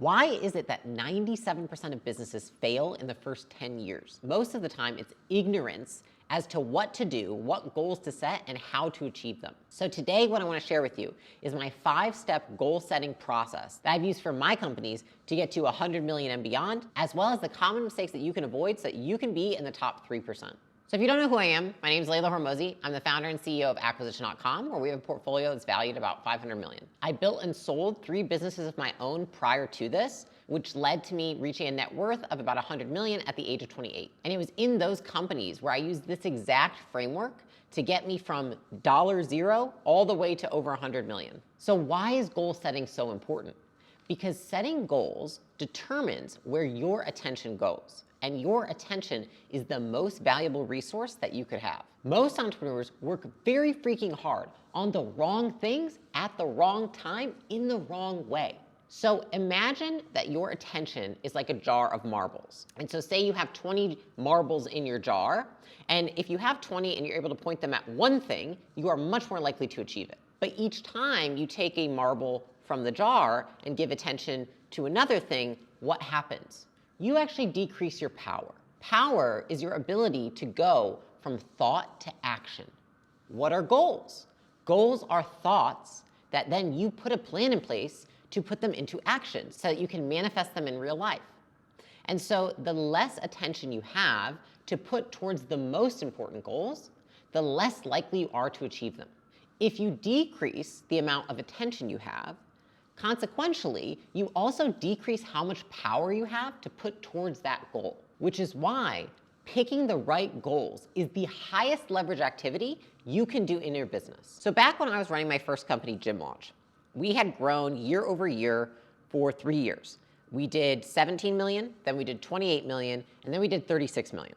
Why is it that 97% of businesses fail in the first 10 years? Most of the time, it's ignorance as to what to do, what goals to set, and how to achieve them. So today, what I want to share with you is my 5-step goal-setting process that I've used for my companies to get to 100 million and beyond, as well as the common mistakes that you can avoid so that you can be in the top 3%. So if you don't know who I am, my name is Layla Hormozi. I'm the founder and CEO of Acquisition.com, where we have a portfolio that's valued about 500 million. I built and sold 3 businesses of my own prior to this, which led to me reaching a net worth of about 100 million at the age of 28. And it was in those companies where I used this exact framework to get me from $0 all the way to over 100 million. So why is goal setting so important? Because setting goals determines where your attention goes. And your attention is the most valuable resource that you could have. Most entrepreneurs work very freaking hard on the wrong things at the wrong time in the wrong way. So imagine that your attention is like a jar of marbles. And so say you have 20 marbles in your jar, and if you have 20 and you're able to point them at one thing, you are much more likely to achieve it. But each time you take a marble from the jar and give attention to another thing, what happens? You actually decrease your power. Power is your ability to go from thought to action. What are goals? Goals are thoughts that then you put a plan in place to put them into action so that you can manifest them in real life. And so the less attention you have to put towards the most important goals, the less likely you are to achieve them. If you decrease the amount of attention you have, consequentially, you also decrease how much power you have to put towards that goal, which is why picking the right goals is the highest leverage activity you can do in your business. So back when I was running my first company, Gym Launch, we had grown year over year for 3 years. We did 17 million, then we did 28 million, and then we did 36 million.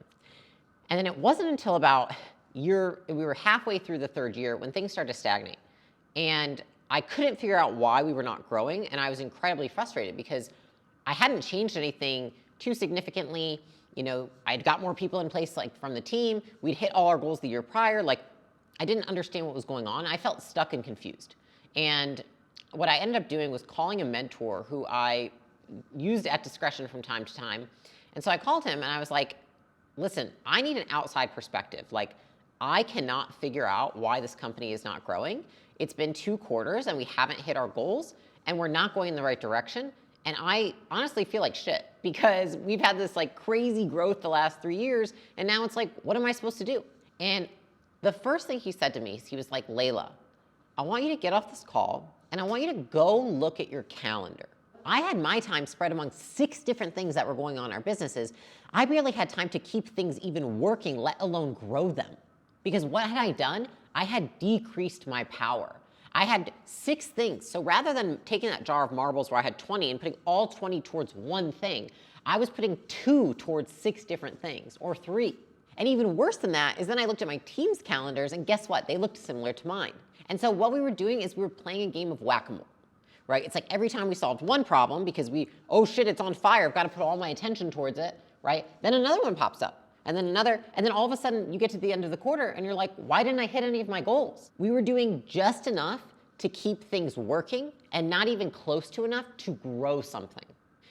And then it wasn't until about we were halfway through the 3rd year when things started to stagnate. And I couldn't figure out why we were not growing, and I was incredibly frustrated because I hadn't changed anything too significantly. You know, I'd got more people in place like from the team. We'd hit all our goals the year prior. Like, I didn't understand what was going on. I felt stuck and confused. And what I ended up doing was calling a mentor who I used at discretion from time to time. And so I called him and I was like, listen, I need an outside perspective. Like, I cannot figure out why this company is not growing. It's been 2 quarters and we haven't hit our goals and we're not going in the right direction. And I honestly feel like shit because we've had this like crazy growth the last 3 years. And now it's like, what am I supposed to do? And the first thing he said to me is he was like, Layla, I want you to get off this call and I want you to go look at your calendar. I had my time spread among 6 different things that were going on in our businesses. I barely had time to keep things even working, let alone grow them. Because what had I done? I had decreased my power. I had 6 things. So rather than taking that jar of marbles where I had 20 and putting all 20 towards one thing, I was putting 2 towards 6 different things, or 3. And even worse than that is then I looked at my team's calendars and guess what? They looked similar to mine. And so what we were doing is we were playing a game of whack-a-mole, right? It's like every time we solved one problem because oh shit, it's on fire, I've got to put all my attention towards it, right? Then another one pops up. And then another, and then all of a sudden you get to the end of the quarter and you're like, why didn't I hit any of my goals? We were doing just enough to keep things working and not even close to enough to grow something.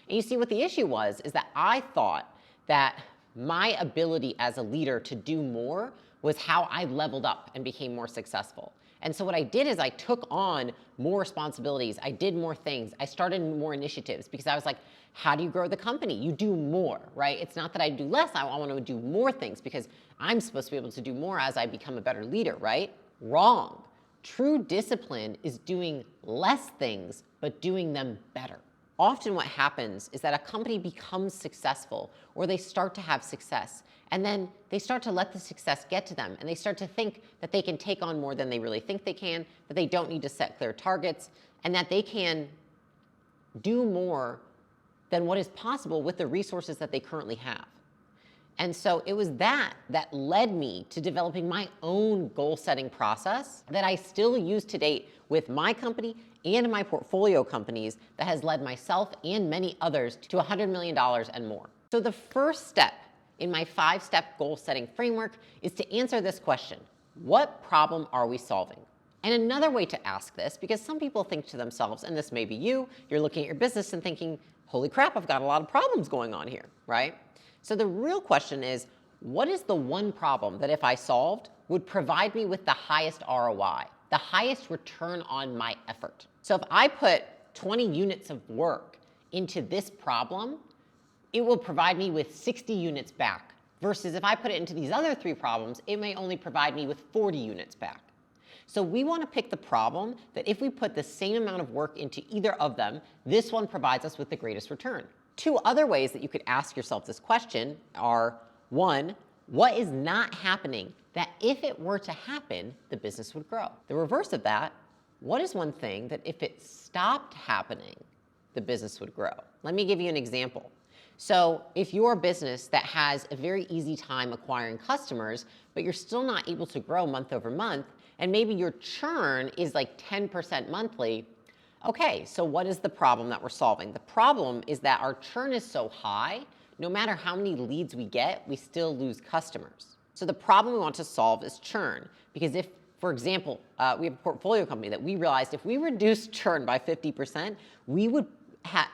And you see what the issue was is that I thought that my ability as a leader to do more was how I leveled up and became more successful. And so what I did is I took on more responsibilities. I did more things. I started more initiatives because I was like, how do you grow the company? You do more, right? It's not that I do less. I want to do more things because I'm supposed to be able to do more as I become a better leader, right? Wrong. True discipline is doing less things, but doing them better. Often what happens is that a company becomes successful or they start to have success and then they start to let the success get to them and they start to think that they can take on more than they really think they can, that they don't need to set clear targets, and that they can do more than what is possible with the resources that they currently have. And so it was that led me to developing my own goal-setting process that I still use to date with my company and my portfolio companies that has led myself and many others to $100 million and more. So the first step in my 5-step goal-setting framework is to answer this question: what problem are we solving? And another way to ask this, because some people think to themselves, and this may be you, you're looking at your business and thinking, holy crap, I've got a lot of problems going on here, right? So the real question is, what is the one problem that if I solved would provide me with the highest ROI, the highest return on my effort? So if I put 20 units of work into this problem, it will provide me with 60 units back. Versus if I put it into these other 3 problems, it may only provide me with 40 units back. So we want to pick the problem that if we put the same amount of work into either of them, this one provides us with the greatest return. 2 other ways that you could ask yourself this question are, 1, what is not happening that if it were to happen, the business would grow? The reverse of that, what is one thing that if it stopped happening, the business would grow? Let me give you an example. So if you're a business that has a very easy time acquiring customers, but you're still not able to grow month over month, and maybe your churn is like 10% monthly, okay, so what is the problem that we're solving? The problem is that our churn is so high, no matter how many leads we get, we still lose customers. So the problem we want to solve is churn, because if, for example, we have a portfolio company that we realized if we reduced churn by 50%, we would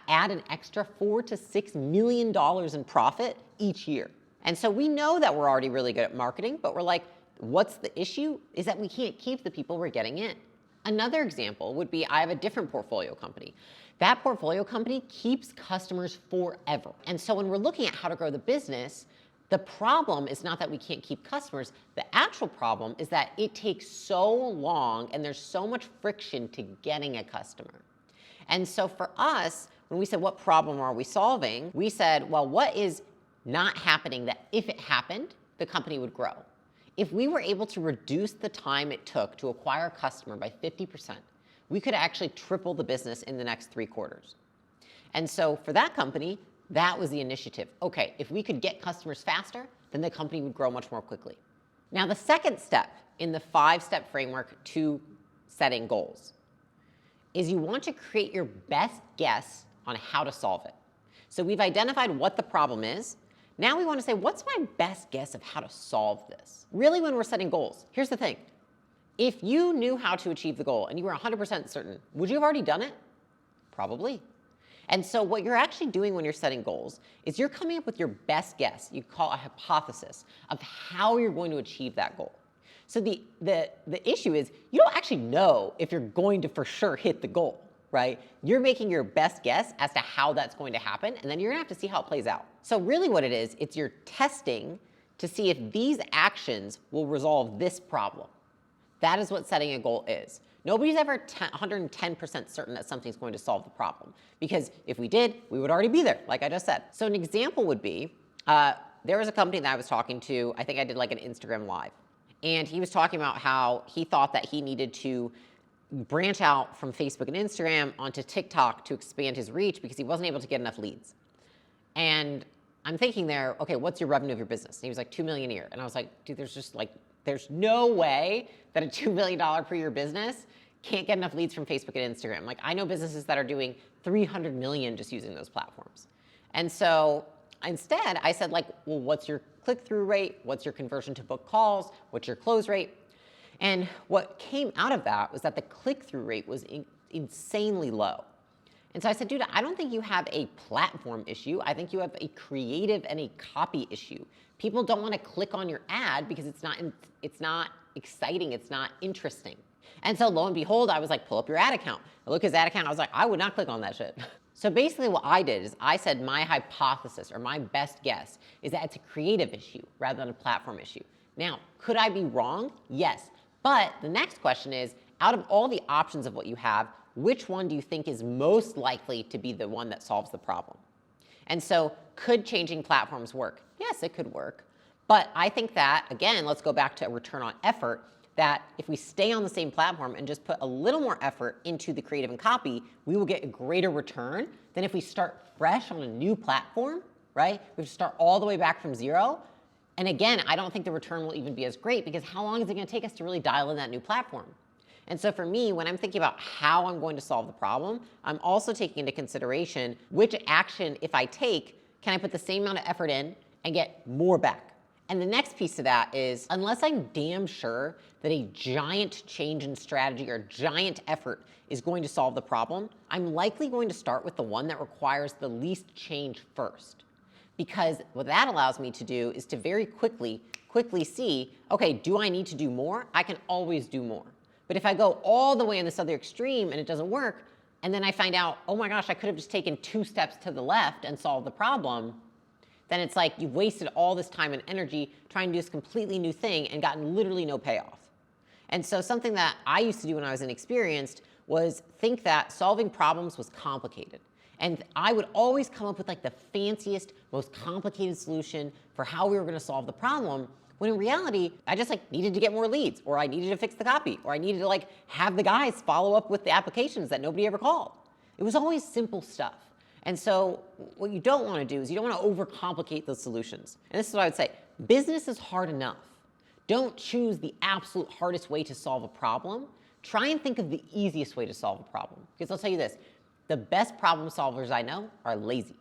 add an extra $4 to $6 million in profit each year. And so we know that we're already really good at marketing, but we're like, what's the issue? Is that we can't keep the people we're getting in. Another example would be I have a different portfolio company. That portfolio company keeps customers forever. And so when we're looking at how to grow the business, the problem is not that we can't keep customers. The actual problem is that it takes so long and there's so much friction to getting a customer. And so for us, when we said, what problem are we solving? We said, well, what is not happening that if it happened, the company would grow? If we were able to reduce the time it took to acquire a customer by 50%, we could actually triple the business in the next 3 quarters. And so for that company, that was the initiative. Okay, if we could get customers faster, then the company would grow much more quickly. Now, the second step in the 5-step framework to setting goals is you want to create your best guess on how to solve it. So we've identified what the problem is. Now we want to say, what's my best guess of how to solve this? Really, when we're setting goals, here's the thing. If you knew how to achieve the goal and you were 100% certain, would you have already done it? Probably. And so what you're actually doing when you're setting goals is you're coming up with your best guess. You call it a hypothesis of how you're going to achieve that goal. So the issue is you don't actually know if you're going to for sure hit the goal, right? You're making your best guess as to how that's going to happen, and then you're gonna have to see how it plays out. So really what it is, it's you're testing to see if these actions will resolve this problem. That is what setting a goal is. Nobody's ever 110% certain that something's going to solve the problem, because if we did, we would already be there, like I just said. So an example would be, there was a company that I was talking to, I think I did like an Instagram Live, and he was talking about how he thought that he needed to branch out from Facebook and Instagram onto TikTok to expand his reach because he wasn't able to get enough leads. And I'm thinking there, okay, what's your revenue of your business? And he was like, 2 million a year. And I was like, dude, there's no way that a $2 million per year business can't get enough leads from Facebook and Instagram. Like, I know businesses that are doing 300 million just using those platforms. And so instead I said, like, well, what's your click-through rate? What's your conversion to book calls? What's your close rate? And what came out of that was that the click-through rate was insanely low. And so I said, dude, I don't think you have a platform issue. I think you have a creative and a copy issue. People don't want to click on your ad because it's not exciting, it's not interesting. And so lo and behold, I was like, pull up your ad account. I look at his ad account, I was like, I would not click on that shit. So basically what I did is I said my hypothesis or my best guess is that it's a creative issue rather than a platform issue. Now, could I be wrong? Yes. But the next question is, out of all the options of what you have, which one do you think is most likely to be the one that solves the problem? And so could changing platforms work? Yes, it could work. But I think that, again, let's go back to a return on effort, that if we stay on the same platform and just put a little more effort into the creative and copy, we will get a greater return than if we start fresh on a new platform, right? We have to start all the way back from zero. And again, I don't think the return will even be as great because how long is it gonna take us to really dial in that new platform? And so for me, when I'm thinking about how I'm going to solve the problem, I'm also taking into consideration which action, if I take, can I put the same amount of effort in and get more back? And the next piece to that is, unless I'm damn sure that a giant change in strategy or giant effort is going to solve the problem, I'm likely going to start with the one that requires the least change first. Because what that allows me to do is to very quickly see, okay, do I need to do more? I can always do more. But if I go all the way in this other extreme and it doesn't work, and then I find out, oh my gosh, I could have just taken 2 steps to the left and solved the problem, then it's like you've wasted all this time and energy trying to do this completely new thing and gotten literally no payoff. And so something that I used to do when I was inexperienced was think that solving problems was complicated. And I would always come up with like the fanciest, most complicated solution for how we were going to solve the problem, when in reality, I just like needed to get more leads, or I needed to fix the copy, or I needed to like have the guys follow up with the applications that nobody ever called. It was always simple stuff. And so what you don't want to do is you don't want to overcomplicate those solutions. And this is what I would say. Business is hard enough. Don't choose the absolute hardest way to solve a problem. Try and think of the easiest way to solve a problem. Because I'll tell you this, the best problem solvers I know are lazy.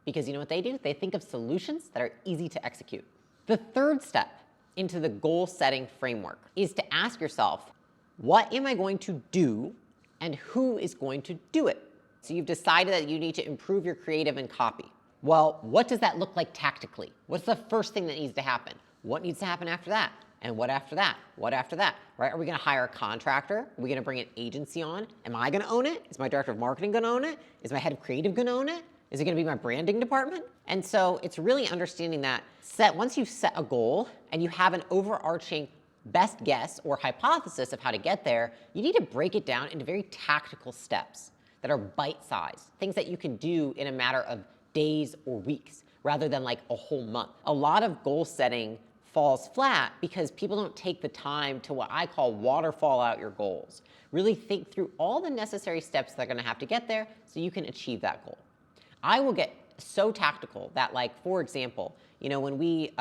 Because you know what they do? They think of solutions that are easy to execute. The third step into the goal-setting framework is to ask yourself, what am I going to do and who is going to do it? So you've decided that you need to improve your creative and copy. Well, what does that look like tactically? What's the first thing that needs to happen? What needs to happen after that? And what after that? What after that? Right? Are we going to hire a contractor? Are we going to bring an agency on? Am I going to own it? Is my director of marketing going to own it? Is my head of creative going to own it? Is it going to be my branding department? And so it's really understanding that once you've set a goal and you have an overarching best guess or hypothesis of how to get there, you need to break it down into very tactical steps that are bite-sized, things that you can do in a matter of days or weeks rather than like a whole month. A lot of goal setting falls flat because people don't take the time to what I call waterfall out your goals. Really think through all the necessary steps that are going to have to get there so you can achieve that goal. I will get so tactical that, like, for example, you know, when we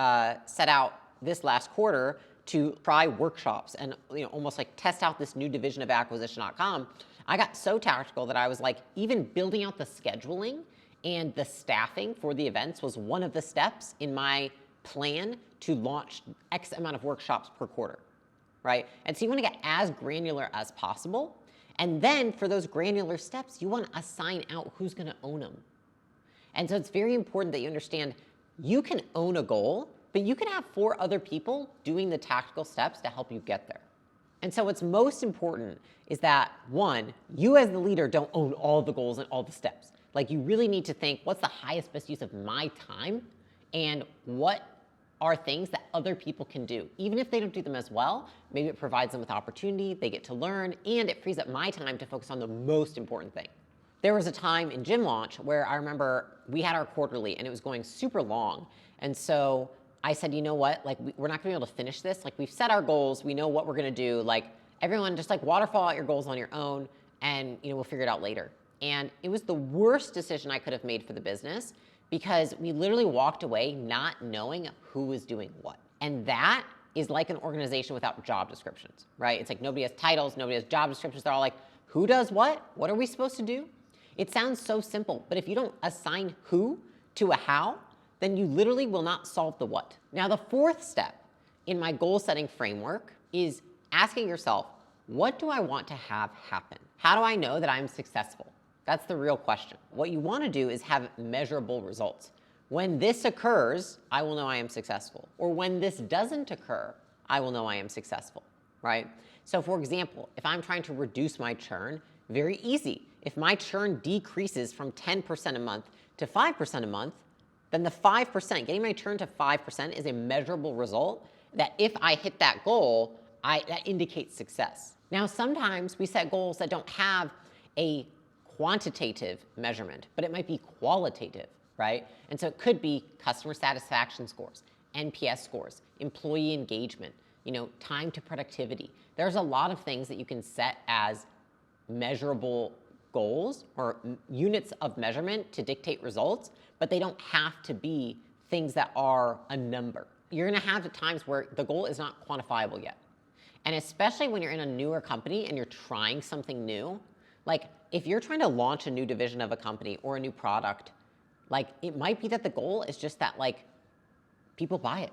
set out this last quarter to try workshops and, you know, almost like test out this new division of acquisition.com, I got so tactical that I was like, even building out the scheduling and the staffing for the events was one of the steps in my plan to launch X amount of workshops per quarter, right? And so you want to get as granular as possible. And then for those granular steps, you want to assign out who's going to own them. And so it's very important that you understand you can own a goal, but you can have 4 other people doing the tactical steps to help you get there. And so what's most important is that, 1, you as the leader don't own all the goals and all the steps. Like, you really need to think, what's the highest, best use of my time? And what are things that other people can do? Even if they don't do them as well, maybe it provides them with opportunity, they get to learn, and it frees up my time to focus on the most important thing. There was a time in Gym Launch where I remember we had our quarterly and it was going super long. And so I said, you know what, like we're not gonna be able to finish this. Like, we've set our goals, we know what we're gonna do. Like, everyone just like waterfall out your goals on your own and, you know, we'll figure it out later. And it was the worst decision I could have made for the business because we literally walked away not knowing who was doing what. And that is like an organization without job descriptions, right? It's like nobody has titles, nobody has job descriptions. They're all like, who does what? What are we supposed to do? It sounds so simple, but if you don't assign who to a how, then you literally will not solve the what. Now, the 4th step in my goal setting framework is asking yourself, what do I want to have happen? How do I know that I'm successful? That's the real question. What you want to do is have measurable results. When this occurs, I will know I am successful. Or when this doesn't occur, I will know I am successful, right? So for example, if I'm trying to reduce my churn, very easy. If my churn decreases from 10% a month to 5% a month, then the 5%, getting my churn to 5% is a measurable result that if I hit that goal, that indicates success. Now, sometimes we set goals that don't have a quantitative measurement, but it might be qualitative, right? And so it could be customer satisfaction scores, NPS scores, employee engagement, you know, time to productivity. There's a lot of things that you can set as measurable goals or units of measurement to dictate results, but they don't have to be things that are a number. You're gonna have times where the goal is not quantifiable yet. And especially when you're in a newer company and you're trying something new, like if you're trying to launch a new division of a company or a new product, like it might be that the goal is just that like people buy it.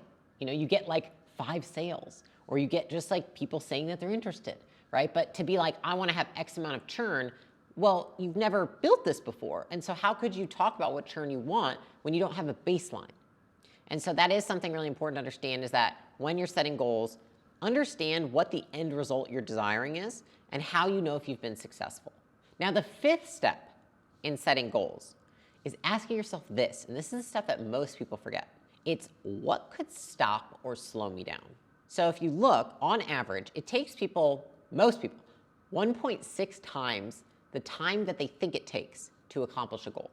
You get like 5 sales, or you get just like people saying that they're interested, right? But to be like, I want to have X amount of churn, well, you've never built this before. And so how could you talk about what churn you want when you don't have a baseline? And so that is something really important to understand, is that when you're setting goals, understand what the end result you're desiring is and how you know if you've been successful. Now, the 5th step in setting goals is asking yourself this, and this is the stuff that most people forget. It's, what could stop or slow me down? So if you look, on average, it takes most people, 1.6 times the time that they think it takes to accomplish a goal.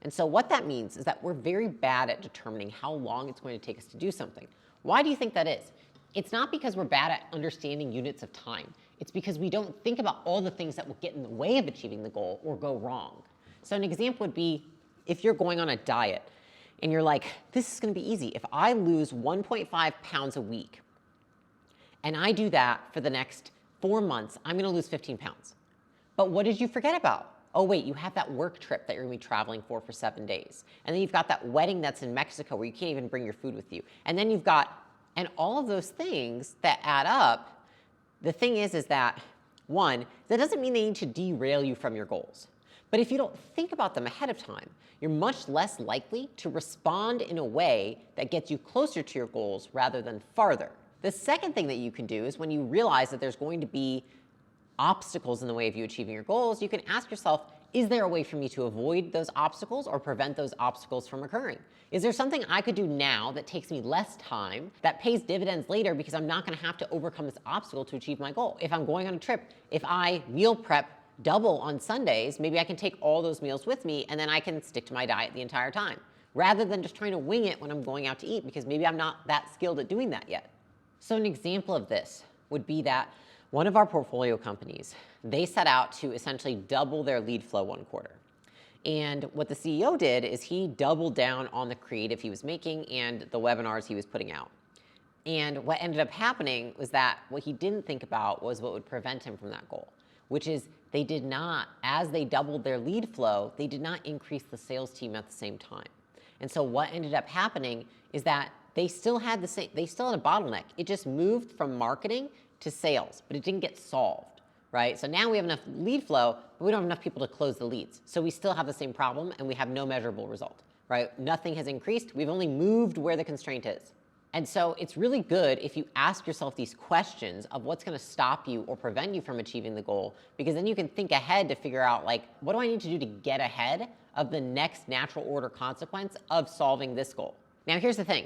And so what that means is that we're very bad at determining how long it's going to take us to do something. Why do you think that is? It's not because we're bad at understanding units of time. It's because we don't think about all the things that will get in the way of achieving the goal or go wrong. So an example would be, if you're going on a diet and you're like, this is going to be easy. If I lose 1.5 pounds a week and I do that for the next 4 months, I'm going to lose 15 pounds. But what did you forget about? Oh, wait, you have that work trip that you're going to be traveling for 7 days. And then you've got that wedding that's in Mexico where you can't even bring your food with you. And then you've got, and all of those things that add up, the thing is that, one, that doesn't mean they need to derail you from your goals. But if you don't think about them ahead of time, you're much less likely to respond in a way that gets you closer to your goals rather than farther. The second thing that you can do is, when you realize that there's going to be obstacles in the way of you achieving your goals, you can ask yourself, is there a way for me to avoid those obstacles or prevent those obstacles from occurring? Is there something I could do now that takes me less time, that pays dividends later, because I'm not going to have to overcome this obstacle to achieve my goal? If I'm going on a trip, if I meal prep double on Sundays, maybe I can take all those meals with me and then I can stick to my diet the entire time, rather than just trying to wing it when I'm going out to eat, because maybe I'm not that skilled at doing that yet. So an example of this would be that one of our portfolio companies, they set out to essentially double their lead flow one quarter. And what the CEO did is he doubled down on the creative he was making and the webinars he was putting out. And what ended up happening was that what he didn't think about was what would prevent him from that goal, which is they did not, as they doubled their lead flow, they did not increase the sales team at the same time. And so what ended up happening is that they still had a bottleneck. It just moved from marketing to sales, but it didn't get solved, right? So now we have enough lead flow, but we don't have enough people to close the leads. So we still have the same problem and we have no measurable result, right? Nothing has increased. We've only moved where the constraint is. And so it's really good if you ask yourself these questions of what's going to stop you or prevent you from achieving the goal, because then you can think ahead to figure out, like, what do I need to do to get ahead of the next natural order consequence of solving this goal? Now, here's the thing.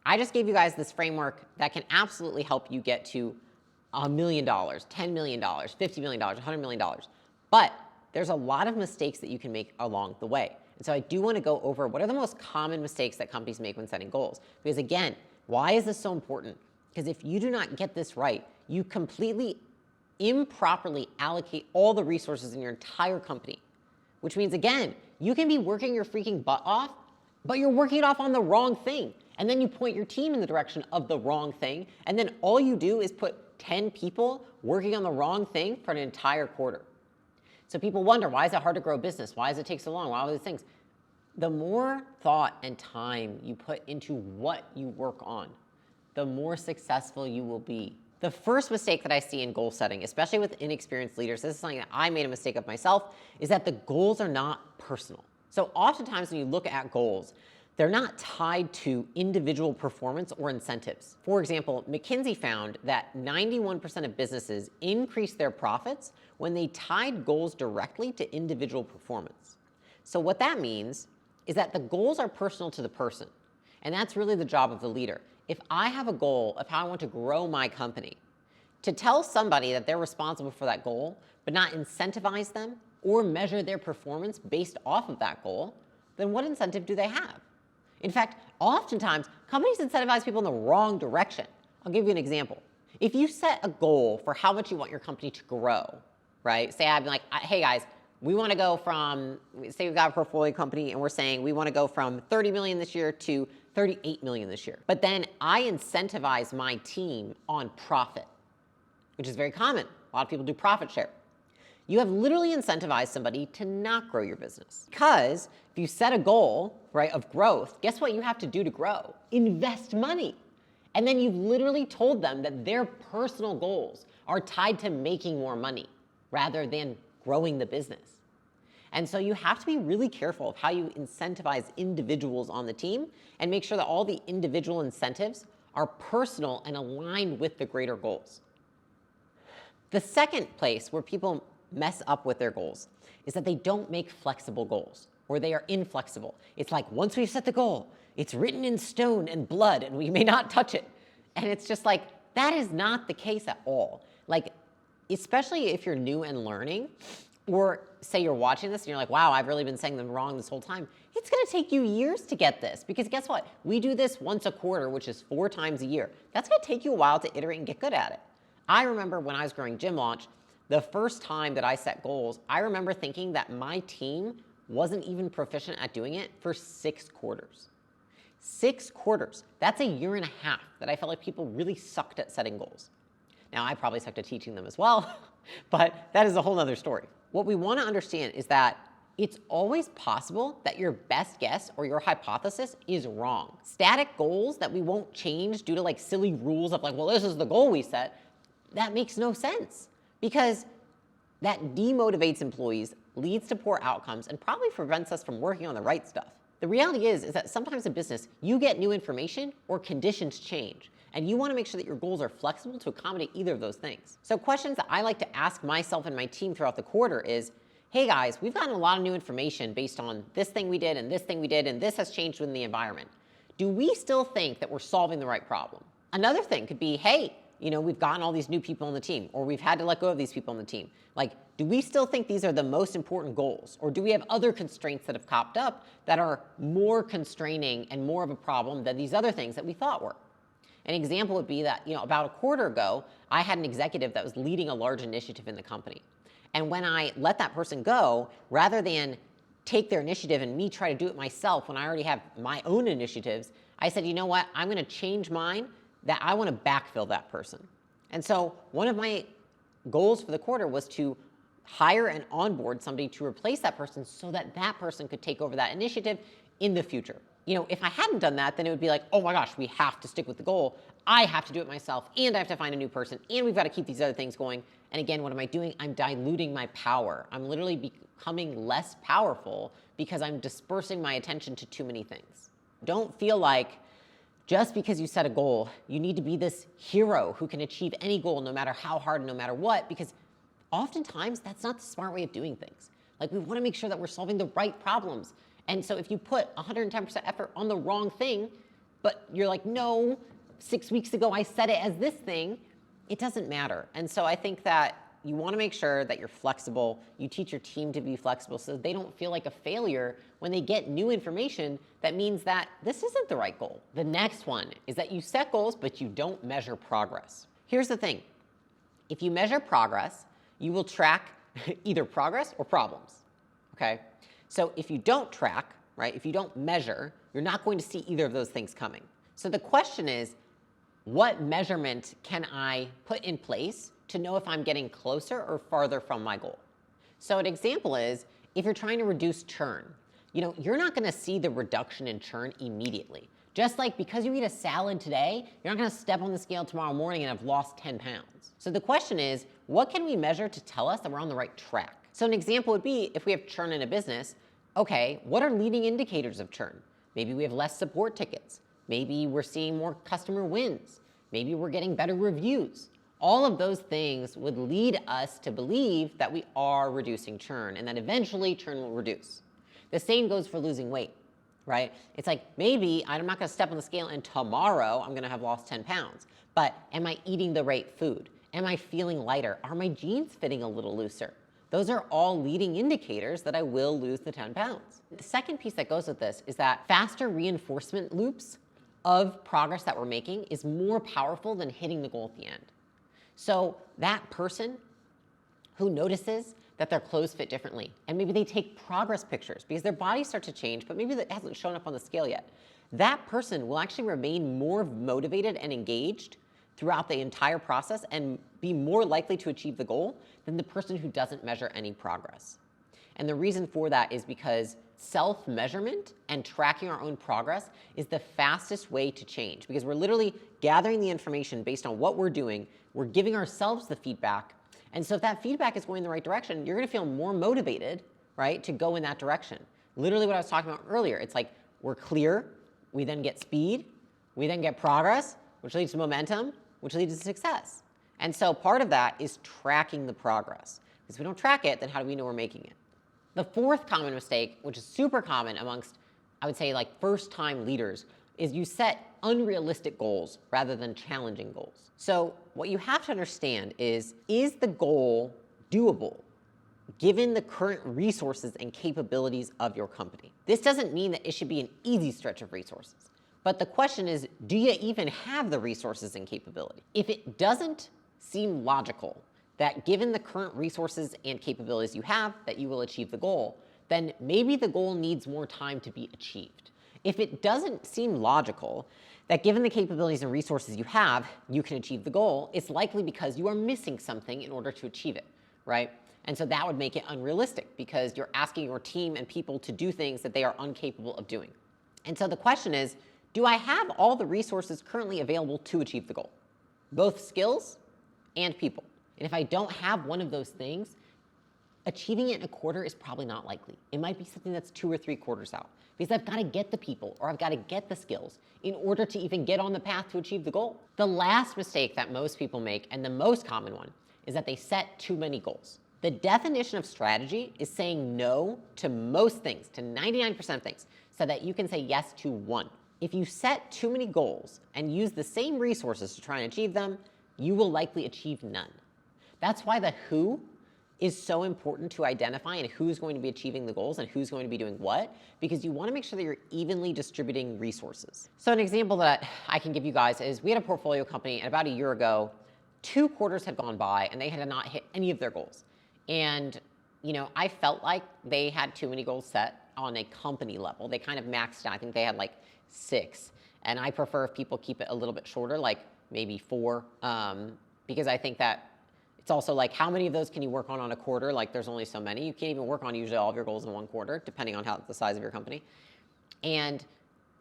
I just gave you guys this framework that can absolutely help you get to $1 million, $10 million, $50 million, $100 million. But there's a lot of mistakes that you can make along the way. And so I do want to go over what are the most common mistakes that companies make when setting goals. Because again, why is this so important? Because if you do not get this right, you completely improperly allocate all the resources in your entire company. Which means, again, you can be working your freaking butt off, but you're working it off on the wrong thing. And then you point your team in the direction of the wrong thing. And then all you do is put 10 people working on the wrong thing for an entire quarter. So people wonder, why is it hard to grow a business? Why does it take so long? Why all these things? The more thought and time you put into what you work on, the more successful you will be. The first mistake that I see in goal setting, especially with inexperienced leaders, this is something that I made a mistake of myself, is that the goals are not personal. So oftentimes when you look at goals, they're not tied to individual performance or incentives. For example, McKinsey found that 91% of businesses increased their profits when they tied goals directly to individual performance. So what that means is that the goals are personal to the person. And that's really the job of the leader. If I have a goal of how I want to grow my company, to tell somebody that they're responsible for that goal, but not incentivize them or measure their performance based off of that goal, then what incentive do they have? In fact, oftentimes, companies incentivize people in the wrong direction. I'll give you an example. If you set a goal for how much you want your company to grow, right? Say I'd be like, hey guys, we want to go from, say we've got a portfolio company and we're saying we want to go from 30 million this year to 38 million this year. But then I incentivize my team on profit, which is very common. A lot of people do profit share. You have literally incentivized somebody to not grow your business. Because if you set a goal, right, of growth, guess what you have to do to grow? Invest money. And then you've literally told them that their personal goals are tied to making more money rather than growing the business. And so you have to be really careful of how you incentivize individuals on the team and make sure that all the individual incentives are personal and aligned with the greater goals. The second place where people mess up with their goals is that they don't make flexible goals, or they are inflexible. It's like, once we've set the goal, it's written in stone and blood and we may not touch it. And it's just like, that is not the case at all. Like, especially if you're new and learning, or say you're watching this and you're like, wow, I've really been saying them wrong this whole time. It's gonna take you years to get this, because guess what? We do this once a quarter, which is 4 times a year. That's gonna take you a while to iterate and get good at it. I remember when I was growing Gym Launch, the first time that I set goals, I remember thinking that my team wasn't even proficient at doing it for 6 quarters. 6 quarters. That's a year and a half that I felt like people really sucked at setting goals. Now, I probably sucked at teaching them as well, but that is a whole other story. What we want to understand is that it's always possible that your best guess or your hypothesis is wrong. Static goals that we won't change due to like silly rules of like, well, this is the goal we set, that makes no sense, because that demotivates employees, leads to poor outcomes, and probably prevents us from working on the right stuff. The reality is that sometimes in business, you get new information or conditions change, and you want to make sure that your goals are flexible to accommodate either of those things. So questions that I like to ask myself and my team throughout the quarter is, hey guys, we've gotten a lot of new information based on this thing we did and this thing we did, and this has changed within the environment. Do we still think that we're solving the right problem? Another thing could be, hey, we've gotten all these new people on the team, or we've had to let go of these people on the team. Like, do we still think these are the most important goals? Or do we have other constraints that have popped up that are more constraining and more of a problem than these other things that we thought were? An example would be that, about a quarter ago, I had an executive that was leading a large initiative in the company. And when I let that person go, rather than take their initiative and me try to do it myself when I already have my own initiatives, I said, you know what, I'm going to change mine, that I want to backfill that person. And so one of my goals for the quarter was to hire and onboard somebody to replace that person so that that person could take over that initiative in the future. If I hadn't done that, then it would be like, oh my gosh, we have to stick with the goal. I have to do it myself, and I have to find a new person, and we've got to keep these other things going. And again, what am I doing? I'm diluting my power. I'm literally becoming less powerful because I'm dispersing my attention to too many things. Don't feel like just because you set a goal, you need to be this hero who can achieve any goal no matter how hard and no matter what, because oftentimes that's not the smart way of doing things. Like, we want to make sure that we're solving the right problems. And so if you put 110% effort on the wrong thing, but you're like, no, 6 weeks ago I set it as this thing, it doesn't matter. And so I think that you want to make sure that you're flexible. You teach your team to be flexible so that they don't feel like a failure when they get new information that means that this isn't the right goal. The next one is that you set goals, but you don't measure progress. Here's the thing. If you measure progress, you will track either progress or problems, okay? So if you don't track, right, if you don't measure, you're not going to see either of those things coming. So the question is, what measurement can I put in place to know if I'm getting closer or farther from my goal? So an example is, if you're trying to reduce churn, you're not going to see the reduction in churn immediately. Just like because you eat a salad today, you're not going to step on the scale tomorrow morning and have lost 10 pounds. So the question is, what can we measure to tell us that we're on the right track? So an example would be, if we have churn in a business, okay, what are leading indicators of churn? Maybe we have less support tickets. Maybe we're seeing more customer wins. Maybe we're getting better reviews. All of those things would lead us to believe that we are reducing churn and that eventually churn will reduce. The same goes for losing weight, right? It's like, maybe I'm not going to step on the scale and tomorrow I'm going to have lost 10 pounds. But am I eating the right food? Am I feeling lighter? Are my jeans fitting a little looser? Those are all leading indicators that I will lose the 10 pounds. The second piece that goes with this is that faster reinforcement loops of progress that we're making is more powerful than hitting the goal at the end. So that person who notices that their clothes fit differently, and maybe they take progress pictures because their bodies start to change, but maybe that hasn't shown up on the scale yet, that person will actually remain more motivated and engaged throughout the entire process and be more likely to achieve the goal than the person who doesn't measure any progress. And the reason for that is because self-measurement and tracking our own progress is the fastest way to change, because we're literally gathering the information based on what we're doing. We're giving ourselves the feedback. And so if that feedback is going in the right direction, you're going to feel more motivated, right, to go in that direction. Literally what I was talking about earlier. It's like we're clear, we then get speed, we then get progress, which leads to momentum, which leads to success. And so part of that is tracking the progress. Because if we don't track it, then how do we know we're making it? The fourth common mistake, which is super common amongst, I would say, like first-time leaders, is you set unrealistic goals rather than challenging goals. So what you have to understand is the goal doable given the current resources and capabilities of your company? This doesn't mean that it should be an easy stretch of resources. But the question is, do you even have the resources and capability? If it doesn't seem logical that given the current resources and capabilities you have, that you will achieve the goal, then maybe the goal needs more time to be achieved. If it doesn't seem logical that given the capabilities and resources you have, you can achieve the goal, it's likely because you are missing something in order to achieve it, right? And so that would make it unrealistic because you're asking your team and people to do things that they are incapable of doing. And so the question is, do I have all the resources currently available to achieve the goal? Both skills and people. And if I don't have one of those things, achieving it in a quarter is probably not likely. It might be something that's 2 or 3 quarters out because I've got to get the people or I've got to get the skills in order to even get on the path to achieve the goal. The last mistake that most people make, and the most common one, is that they set too many goals. The definition of strategy is saying no to most things, to 99% of things, so that you can say yes to one. If you set too many goals and use the same resources to try and achieve them, you will likely achieve none. That's why the who is so important to identify and who's going to be achieving the goals and who's going to be doing what, because you want to make sure that you're evenly distributing resources. So an example that I can give you guys is we had a portfolio company, and about a year ago, 2 quarters had gone by and they had not hit any of their goals. And, you know, I felt like they had too many goals set on a company level. They kind of maxed out. I think they had like 6. And I prefer if people keep it a little bit shorter, like maybe 4, because I think that it's also like, how many of those can you work on a quarter? Like, there's only so many. You can't even work on usually all of your goals in 1 quarter, depending on the size of your company. And,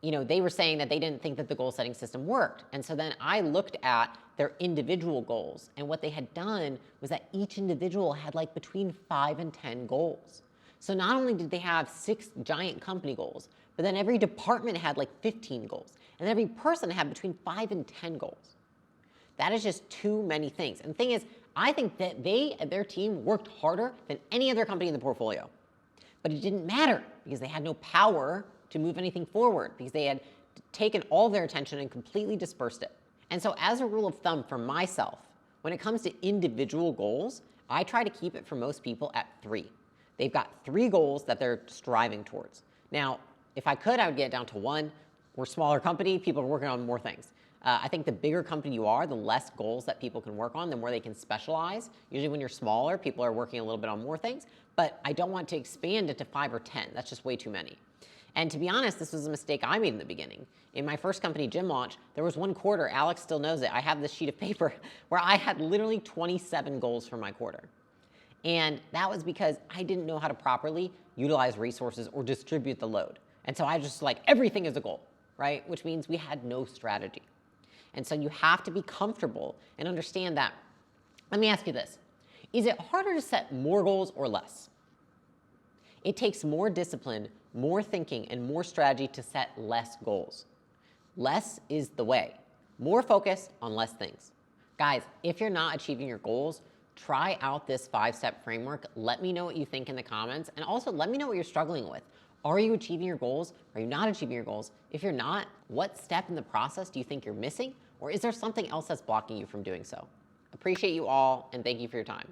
you know, they were saying that they didn't think that the goal setting system worked. And so then I looked at their individual goals. And what they had done was that each individual had like between 5 and 10 goals. So not only did they have 6 giant company goals, but then every department had like 15 goals. And every person had between 5 and 10 goals. That is just too many things. And the thing is, I think that their team worked harder than any other company in the portfolio. But it didn't matter because they had no power to move anything forward because they had taken all their attention and completely dispersed it. And so as a rule of thumb for myself, when it comes to individual goals, I try to keep it for most people at 3. They've got 3 goals that they're striving towards. Now, if I could, I would get it down to 1. We're a smaller company, people are working on more things. I think the bigger company you are, the less goals that people can work on, the more they can specialize. Usually when you're smaller, people are working a little bit on more things, but I don't want to expand it to 5 or 10. That's just way too many. And to be honest, this was a mistake I made in the beginning. In my first company, Gym Launch, there was 1 quarter, Alex still knows it, I have this sheet of paper where I had literally 27 goals for my quarter. And that was because I didn't know how to properly utilize resources or distribute the load. And so I just like, everything is a goal, right? Which means we had no strategy. And so you have to be comfortable and understand that. Let me ask you this. Is it harder to set more goals or less? It takes more discipline, more thinking, and more strategy to set less goals. Less is the way. More focus on less things. Guys, if you're not achieving your goals, try out this 5-step framework. Let me know what you think in the comments. And also let me know what you're struggling with. Are you achieving your goals? Are you not achieving your goals? If you're not, what step in the process do you think you're missing? Or is there something else that's blocking you from doing so? Appreciate you all, and thank you for your time.